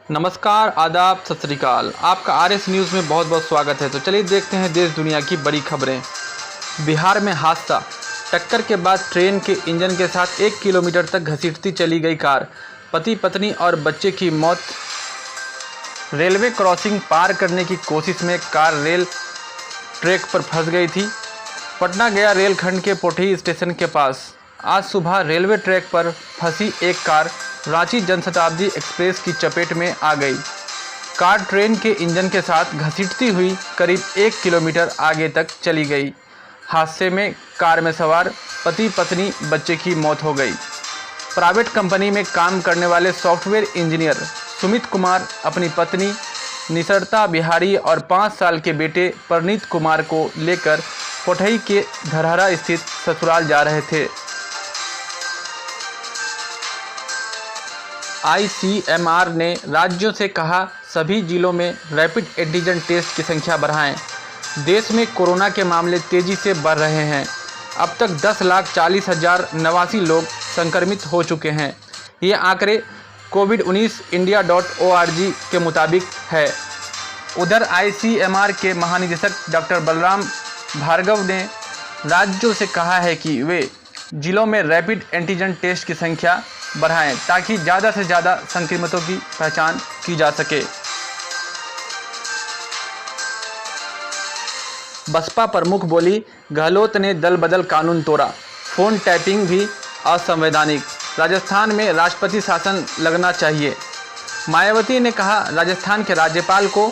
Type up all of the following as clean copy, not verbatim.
नमस्कार, आदाब, सत श्री अकाल। आपका आरएस न्यूज़ में बहुत बहुत स्वागत है। तो चलिए देखते हैं देश दुनिया की बड़ी खबरें। बिहार में हादसा, टक्कर के बाद ट्रेन के इंजन के साथ 1 किलोमीटर तक घसीटती चली गई कार, पति पत्नी और बच्चे की मौत। रेलवे क्रॉसिंग पार करने की कोशिश में कार रेल ट्रैक पर फंस गई थी। पटना गया रेलखंड के पोठी स्टेशन के पास आज सुबह रेलवे ट्रैक पर फंसी एक कार रांची जनशताब्दी एक्सप्रेस की चपेट में आ गई। कार ट्रेन के इंजन के साथ घसीटती हुई करीब 1 किलोमीटर आगे तक चली गई। हादसे में कार में सवार पति पत्नी बच्चे की मौत हो गई। प्राइवेट कंपनी में काम करने वाले सॉफ्टवेयर इंजीनियर सुमित कुमार अपनी पत्नी निसरता बिहारी और 5 साल के बेटे परनीत कुमार को लेकर कोठई के धरहरा स्थित ससुराल जा रहे थे। ICMR ने राज्यों से कहा सभी जिलों में रैपिड एंटीजन टेस्ट की संख्या बढ़ाएं। देश में कोरोना के मामले तेजी से बढ़ रहे हैं। अब तक 10,40,089 लोग संक्रमित हो चुके हैं। ये आंकड़े covid19india.org के मुताबिक है। उधर ICMR के महानिदेशक डॉक्टर बलराम भार्गव ने राज्यों से कहा है कि वे जिलों में रैपिड एंटीजन टेस्ट की संख्या बढ़ाएं ताकि ज़्यादा से ज़्यादा संक्रमितों की पहचान की जा सके। बसपा प्रमुख बोली, गहलोत ने दल बदल कानून तोड़ा, फ़ोन टैपिंग भी असंवैधानिक, राजस्थान में राष्ट्रपति शासन लगना चाहिए। मायावती ने कहा राजस्थान के राज्यपाल को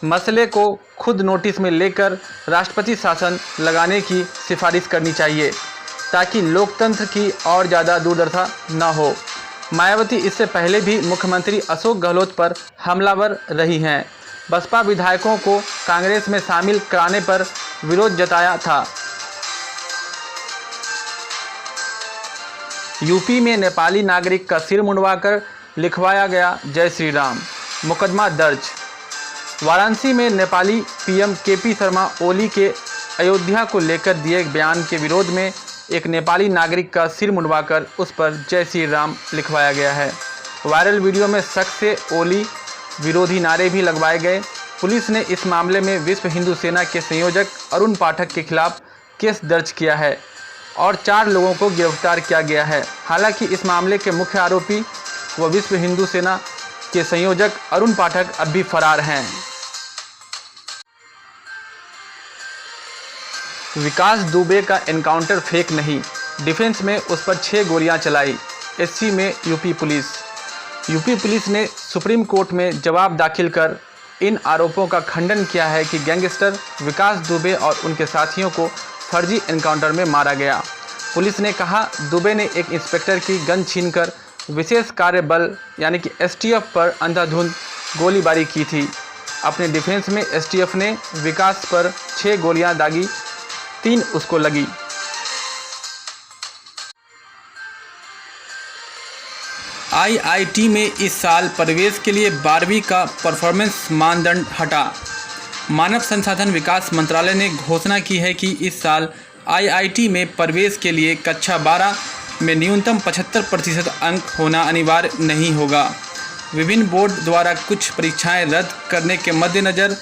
मसले को खुद नोटिस में लेकर राष्ट्रपति शासन लगाने की सिफारिश करनी चाहिए ताकि लोकतंत्र की और ज़्यादा दुर्दशा न हो। मायावती इससे पहले भी मुख्यमंत्री अशोक गहलोत पर हमलावर रही हैं। बसपा विधायकों को कांग्रेस में शामिल कराने पर विरोध जताया था। यूपी में नेपाली नागरिक का सिर मुंडवाकर लिखवाया गया जय श्री राम, मुकदमा दर्ज। वाराणसी में नेपाली PM KP शर्मा ओली के अयोध्या को लेकर दिए बयान के विरोध में एक नेपाली नागरिक का सिर मुंडवाकर उस पर जय श्री राम लिखवाया गया है। वायरल वीडियो में सख्त से ओली विरोधी नारे भी लगवाए गए। पुलिस ने इस मामले में विश्व हिंदू सेना के संयोजक अरुण पाठक के खिलाफ केस दर्ज किया है और 4 लोगों को गिरफ्तार किया गया है। हालांकि इस मामले के मुख्य आरोपी व विश्व हिंदू सेना के संयोजक अरुण पाठक अब भी फरार हैं। विकास दुबे का एनकाउंटर फेक नहीं, डिफेंस में उस पर 6 गोलियां चलाई। SC में यूपी पुलिस ने सुप्रीम कोर्ट में जवाब दाखिल कर इन आरोपों का खंडन किया है कि गैंगस्टर विकास दुबे और उनके साथियों को फर्जी एनकाउंटर में मारा गया। पुलिस ने कहा दुबे ने एक इंस्पेक्टर की गन छीनकर विशेष कार्य बल यानी कि STF पर अंधाधुंध गोलीबारी की थी। अपने डिफेंस में STF ने विकास पर 6 गोलियां दागी, 3 उसको लगी। IIT में इस साल प्रवेश के लिए 12वीं का परफॉर्मेंस मानदंड हटा। मानव संसाधन विकास मंत्रालय ने घोषणा की है कि इस साल IIT में प्रवेश के लिए कक्षा 12 में न्यूनतम 75% अंक होना अनिवार्य नहीं होगा। विभिन्न बोर्ड द्वारा कुछ परीक्षाएं रद्द करने के मद्देनज़र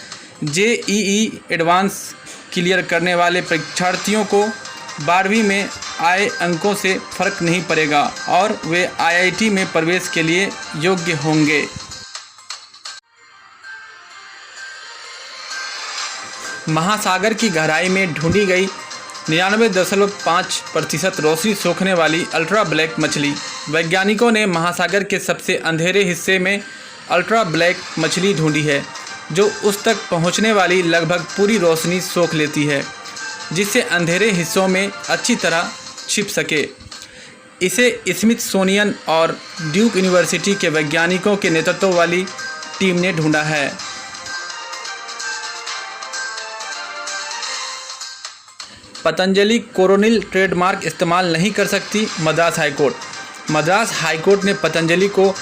JEE एडवांस क्लियर करने वाले परीक्षार्थियों को 12वीं में आए अंकों से फर्क नहीं पड़ेगा और वे IIT में प्रवेश के लिए योग्य होंगे। महासागर की गहराई में ढूंढी गई 99.5% रोशनी सोखने वाली अल्ट्रा ब्लैक मछली। वैज्ञानिकों ने महासागर के सबसे अंधेरे हिस्से में अल्ट्रा ब्लैक मछली ढूंढी है जो उस तक पहुंचने वाली लगभग पूरी रोशनी सोख लेती है, जिससे अंधेरे हिस्सों में अच्छी तरह छिप सके। इसे स्मिथसोनियन और ड्यूक यूनिवर्सिटी के वैज्ञानिकों के नेतृत्व वाली टीम ने ढूंढा है। पतंजलि कोरोनिल ट्रेडमार्क इस्तेमाल नहीं कर सकती, मद्रास हाईकोर्ट। मद्रास हाईकोर्ट ने पतंजलि को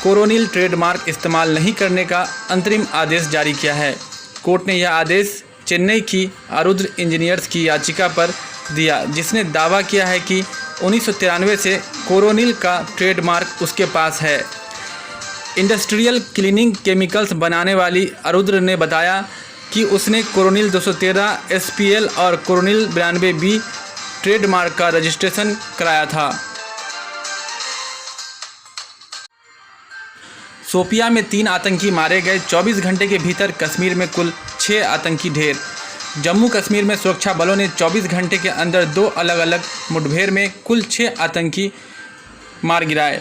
कोरोनिल ट्रेडमार्क इस्तेमाल नहीं करने का अंतरिम आदेश जारी किया है। कोर्ट ने यह आदेश चेन्नई की आरुद्र इंजीनियर्स की याचिका पर दिया, जिसने दावा किया है कि 1993 से कोरोनिल का ट्रेडमार्क उसके पास है। इंडस्ट्रियल क्लीनिंग केमिकल्स बनाने वाली अरुद्र ने बताया कि उसने कोरोनिल 213 SPL और कोरोनिल 92B ट्रेडमार्क का रजिस्ट्रेशन कराया था। शोपिया में 3 आतंकी मारे गए। 24 घंटे के भीतर कश्मीर में कुल 6 आतंकी ढेर। जम्मू कश्मीर में सुरक्षा बलों ने 24 घंटे के अंदर 2 अलग अलग मुठभेड़ में कुल 6 आतंकी मार गिराए।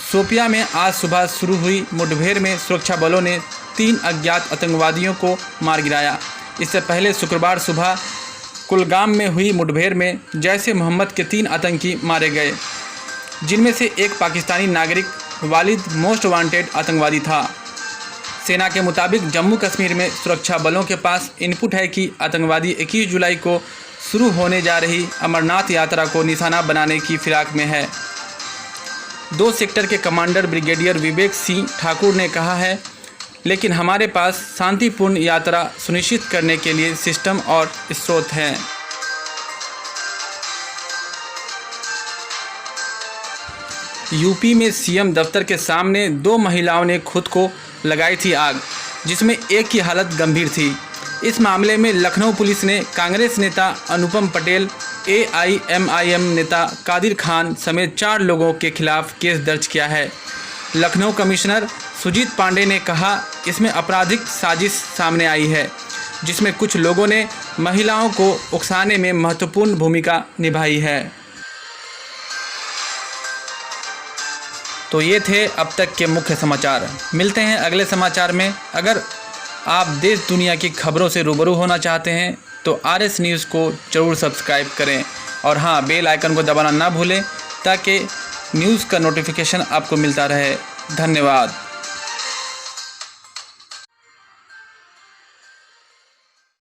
शोपिया में आज सुबह शुरू हुई मुठभेड़ में सुरक्षा बलों ने 3 अज्ञात आतंकवादियों को मार गिराया। इससे पहले शुक्रवार सुबह कुलगाम में हुई मुठभेड़ में जैश-ए मोहम्मद के 3 आतंकी मारे गए, जिनमें से एक पाकिस्तानी नागरिक वालिद मोस्ट वांटेड आतंकवादी था। सेना के मुताबिक जम्मू कश्मीर में सुरक्षा बलों के पास इनपुट है कि आतंकवादी 21 जुलाई को शुरू होने जा रही अमरनाथ यात्रा को निशाना बनाने की फिराक में है। 2 सेक्टर के कमांडर ब्रिगेडियर विवेक सिंह ठाकुर ने कहा है, लेकिन हमारे पास शांतिपूर्ण यात्रा सुनिश्चित करने के लिए सिस्टम और स्रोत हैं। यूपी में सीएम दफ्तर के सामने 2 महिलाओं ने खुद को लगाई थी आग, जिसमें एक की हालत गंभीर थी। इस मामले में लखनऊ पुलिस ने कांग्रेस नेता अनुपम पटेल, AIMIM नेता कादिर खान समेत 4 लोगों के खिलाफ केस दर्ज किया है। लखनऊ कमिश्नर सुजीत पांडे ने कहा, इसमें आपराधिक साजिश सामने आई है, जिसमें कुछ लोगों ने महिलाओं को उकसाने में महत्वपूर्ण भूमिका निभाई है। तो ये थे अब तक के मुख्य समाचार। मिलते हैं अगले समाचार में। अगर आप देश दुनिया की खबरों से रूबरू होना चाहते हैं तो RS न्यूज़ को ज़रूर सब्सक्राइब करें और हाँ, बेल आइकन को दबाना ना भूलें ताकि न्यूज़ का नोटिफिकेशन आपको मिलता रहे। धन्यवाद।